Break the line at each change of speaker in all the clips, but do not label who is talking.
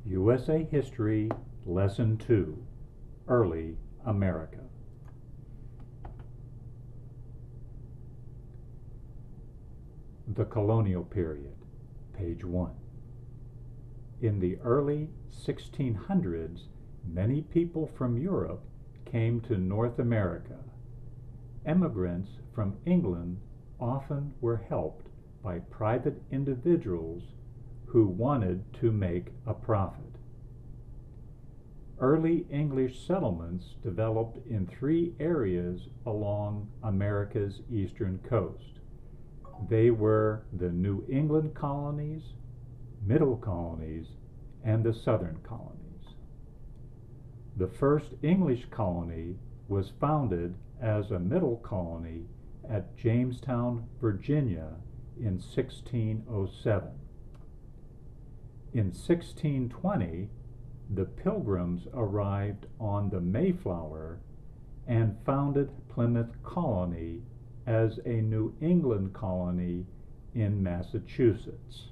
USA History, Lesson 2, Early America. The Colonial Period, page 1. In the early 1600s, many people from Europe came to North America. Emigrants from England often were helped by private individuals who wanted to make a profit. Early English settlements developed in 3 areas along America's eastern coast. They were the New England Colonies, Middle Colonies, and the Southern Colonies. The first English colony was founded as a middle colony at Jamestown, Virginia in 1607. In 1620, the Pilgrims arrived on the Mayflower and founded Plymouth Colony as a New England colony in Massachusetts.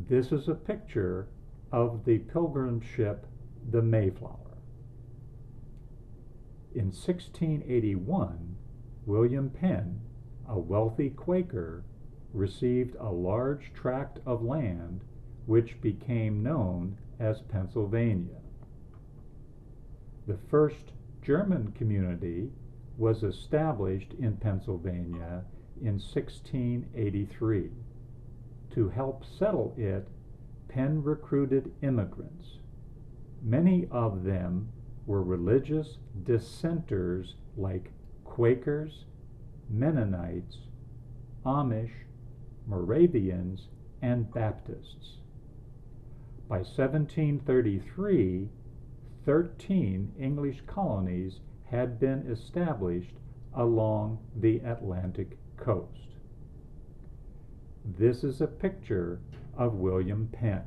This is a picture of the Pilgrim ship, the Mayflower. In 1681, William Penn, a wealthy Quaker, received a large tract of land which became known as Pennsylvania. The first German community was established in Pennsylvania in 1683. To help settle it, Penn recruited immigrants. Many of them were religious dissenters like Quakers, Mennonites, Amish, Moravians, and Baptists. By 1733, 13 English colonies had been established along the Atlantic coast. This is a picture of William Penn.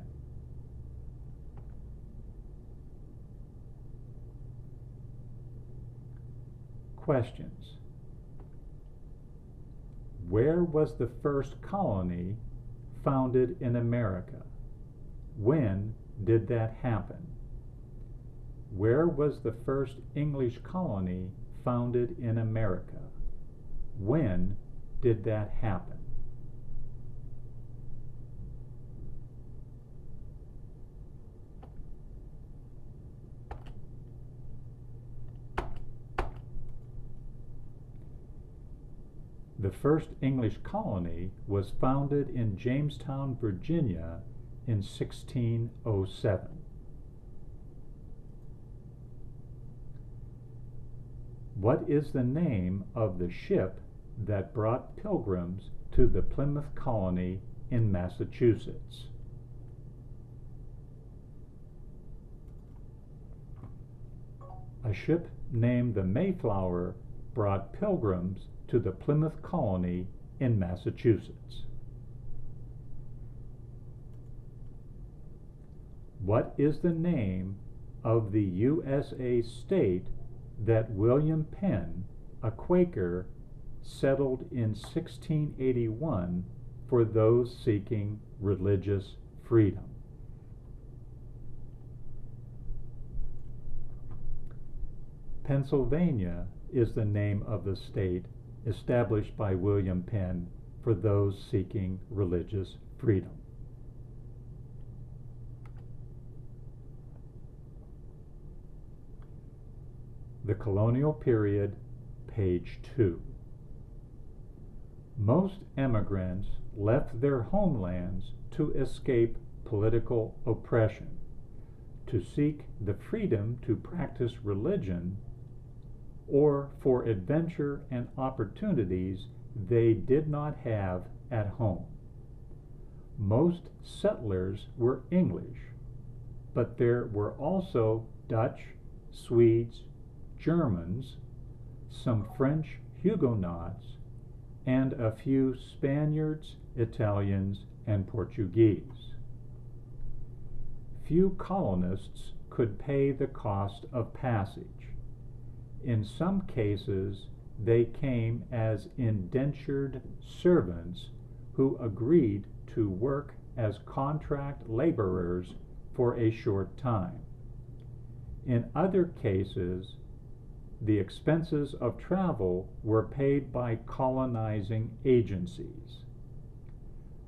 Questions. Where was the first colony founded in America? When did that happen? Where was the first English colony founded in America? When did that happen? The first English colony was founded in Jamestown, Virginia in 1607. What is the name of the ship that brought pilgrims to the Plymouth colony in Massachusetts? A ship named the Mayflower brought pilgrims to the Plymouth colony in Massachusetts. What is the name of the USA state that William Penn, a Quaker, settled in 1681 for those seeking religious freedom? Pennsylvania is the name of the state established by William Penn for those seeking religious freedom. The Colonial Period, page 2. Most emigrants left their homelands to escape political oppression, to seek the freedom to practice religion, or for adventure and opportunities they did not have at home. Most settlers were English, but there were also Dutch, Swedes, Germans, some French Huguenots, and a few Spaniards, Italians, and Portuguese. Few colonists could pay the cost of passage. In some cases, they came as indentured servants who agreed to work as contract laborers for a short time. In other cases, the expenses of travel were paid by colonizing agencies.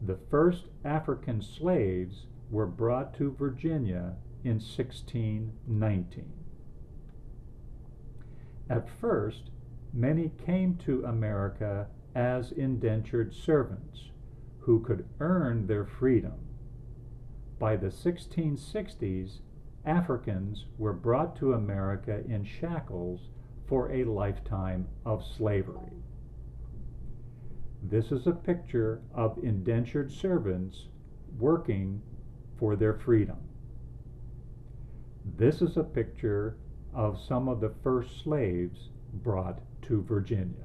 The first African slaves were brought to Virginia in 1619. At first, many came to America as indentured servants who could earn their freedom. By the 1660s, Africans were brought to America in shackles for a lifetime of slavery. This is a picture of indentured servants working for their freedom. This is a picture of some of the first slaves brought to Virginia.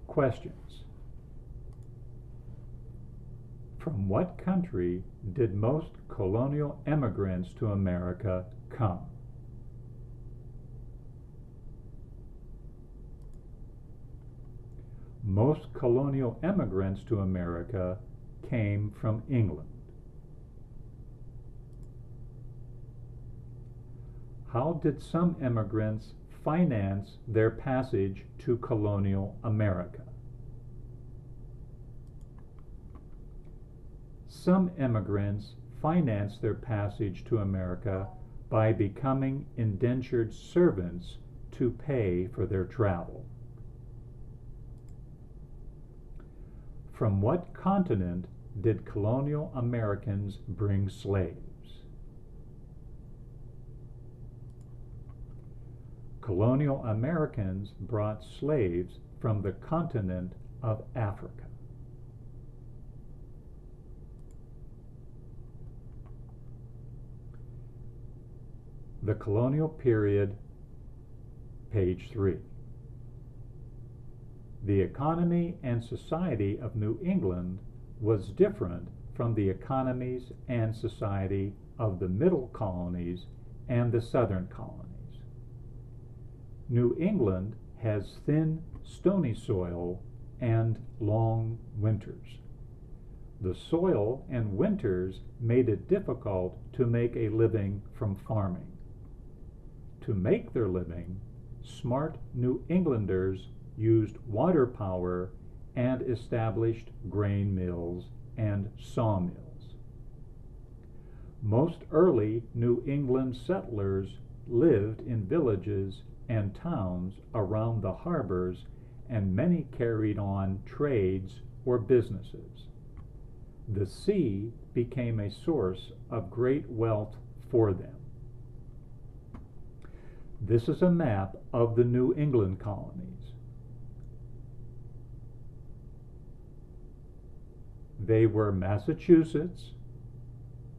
Questions. From what country did most colonial immigrants to America come? Most colonial immigrants to America came from England. How did some immigrants finance their passage to colonial America? Some immigrants financed their passage to America by becoming indentured servants to pay for their travel. From what continent did colonial Americans bring slaves? Colonial Americans brought slaves from the continent of Africa. The colonial period, page 3. The economy and society of New England was different from the economies and society of the Middle Colonies and the Southern Colonies. New England has thin, stony soil and long winters. The soil and winters made it difficult to make a living from farming. To make their living, smart New Englanders used water power and established grain mills and sawmills. Most early New England settlers lived in villages and towns around the harbors, and many carried on trades or businesses. The sea became a source of great wealth for them. This is a map of the New England colonies. They were Massachusetts,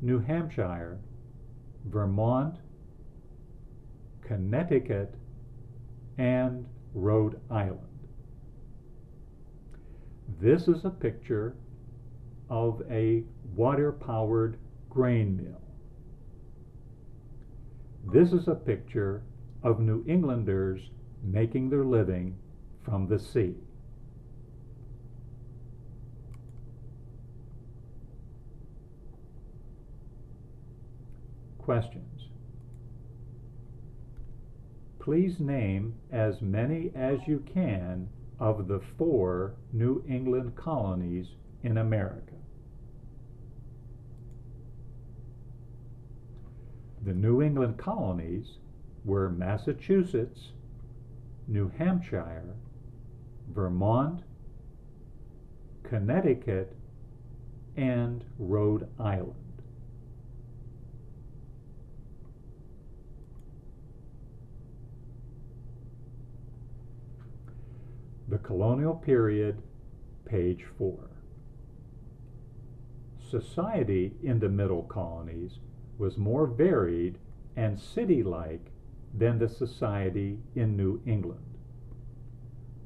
New Hampshire, Vermont, Connecticut, and Rhode Island. This is a picture of a water-powered grain mill. This is a picture of New Englanders making their living from the sea. Questions. Please name as many as you can of the 4 New England colonies in America. The New England colonies were Massachusetts, New Hampshire, Vermont, Connecticut, and Rhode Island. The colonial period, page 4. Society in the Middle Colonies was more varied and city-like than the society in New England.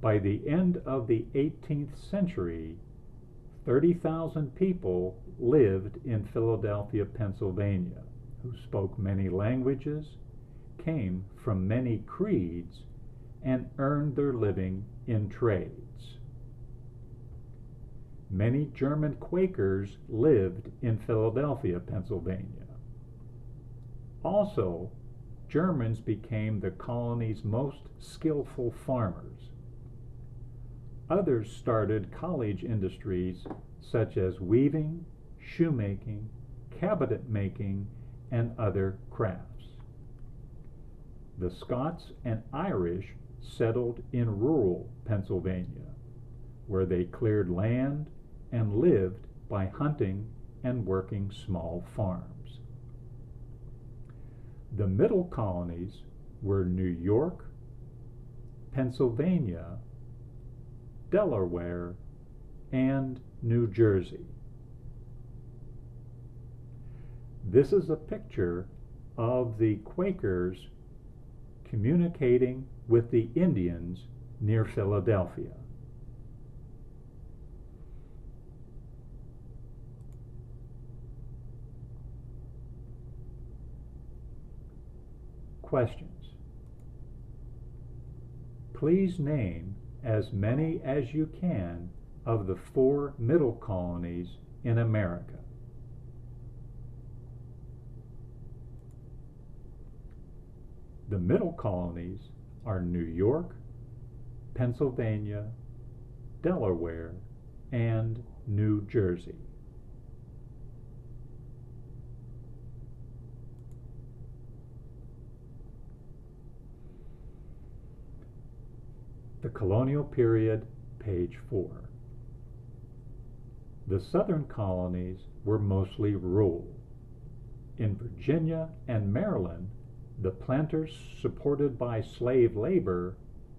By the end of the 18th century, 30,000 people lived in Philadelphia, Pennsylvania, who spoke many languages, came from many creeds, and earned their living in trades. Many German Quakers lived in Philadelphia, Pennsylvania. Also, Germans became the colony's most skillful farmers. Others started cottage industries such as weaving, shoemaking, cabinet making, and other crafts. The Scots and Irish settled in rural Pennsylvania, where they cleared land and lived by hunting and working small farms. The Middle Colonies were New York, Pennsylvania, Delaware, and New Jersey. This is a picture of the Quakers communicating with the Indians near Philadelphia. Questions. Please name as many as you can of the 4 middle colonies in America. The middle colonies are New York, Pennsylvania, Delaware, and New Jersey. The colonial period, page 4. The Southern colonies were mostly rural. In Virginia and Maryland, the planters supported by slave labor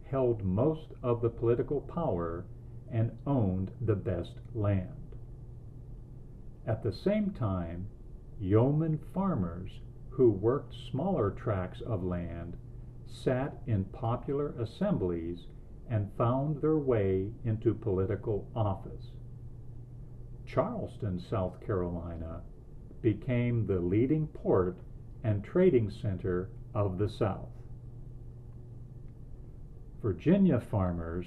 held most of the political power and owned the best land. At the same time, yeoman farmers who worked smaller tracts of land sat in popular assemblies and found their way into political office. Charleston, South Carolina, became the leading port and trading center of the South. Virginia farmers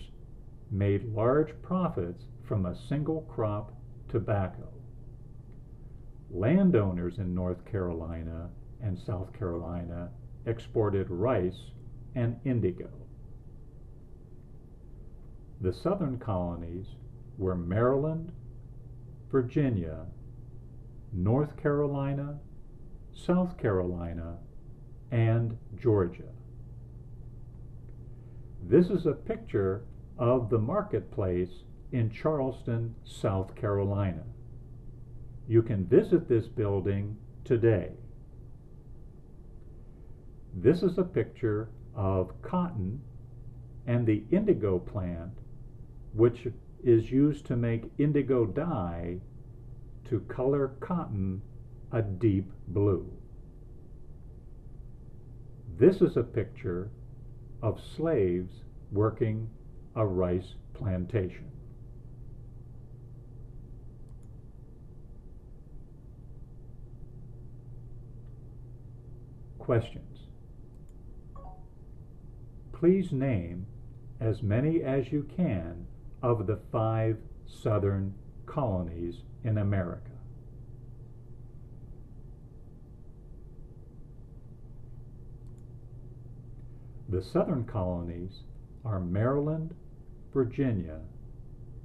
made large profits from a single crop, tobacco. Landowners in North Carolina and South Carolina exported rice and indigo. The Southern colonies were Maryland, Virginia, North Carolina, South Carolina, and Georgia. This is a picture of the marketplace in Charleston, South Carolina. You can visit this building today. This is a picture of cotton and the indigo plant, which is used to make indigo dye to color cotton a deep blue. This is a picture of slaves working a rice plantation. Questions. Please name as many as you can of the 5 Southern colonies in America. The Southern colonies are Maryland, Virginia,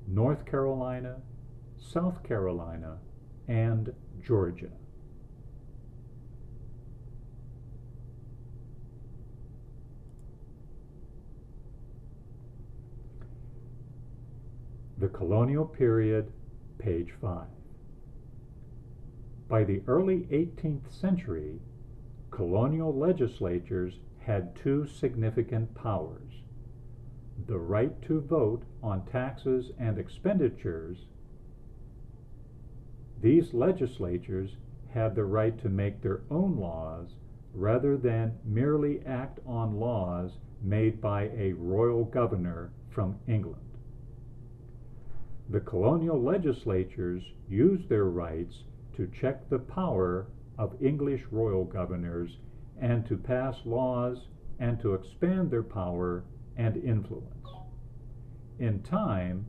North Carolina, South Carolina, and Georgia. The colonial period, page 5. By the early 18th century, colonial legislatures had 2 significant powers: the right to vote on taxes and expenditures. These legislatures had the right to make their own laws rather than merely act on laws made by a royal governor from England. The colonial legislatures used their rights to check the power of English royal governors and to pass laws and to expand their power and influence. In time,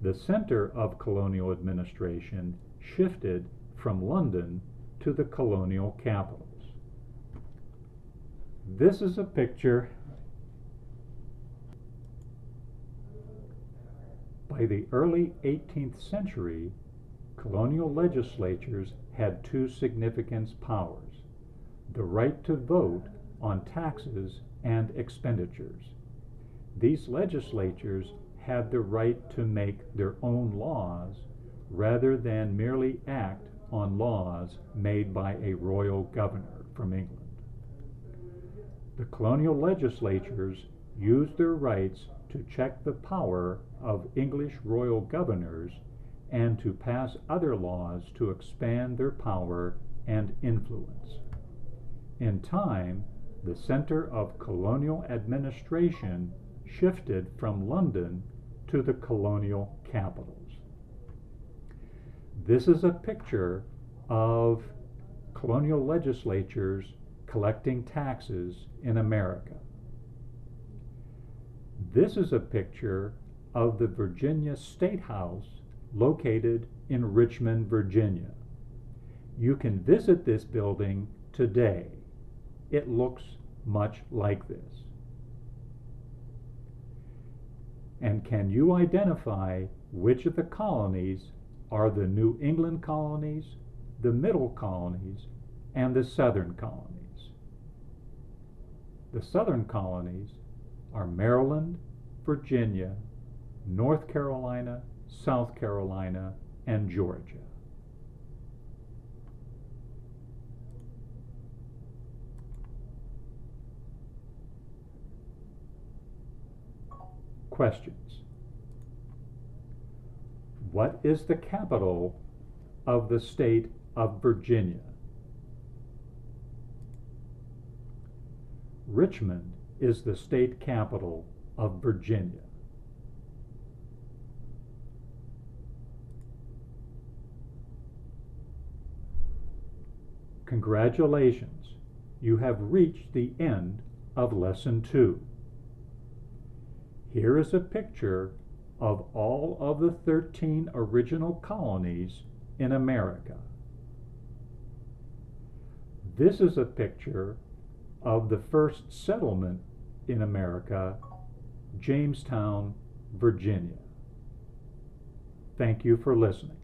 the center of colonial administration shifted from London to the colonial capitals. This is a picture. By the early 18th century, colonial legislatures had two significant powers: the right to vote on taxes and expenditures. These legislatures had the right to make their own laws rather than merely act on laws made by a royal governor from England. The colonial legislatures used their rights to check the power of English royal governors and to pass other laws to expand their power and influence. In time, the center of colonial administration shifted from London to the colonial capitals. This is a picture of colonial legislatures collecting taxes in America. This is a picture of the Virginia State House located in Richmond, Virginia. You can visit this building today. It looks much like this. And can you identify which of the colonies are the New England colonies, the Middle colonies, and the Southern colonies? The Southern colonies are Maryland, Virginia, North Carolina, South Carolina, and Georgia. Questions. What is the capital of the state of Virginia? Richmond is the state capital of Virginia. Congratulations, you have reached the end of Lesson 2. Here is a picture of all of the 13 original colonies in America. This is a picture of the first settlement in America, Jamestown, Virginia. Thank you for listening.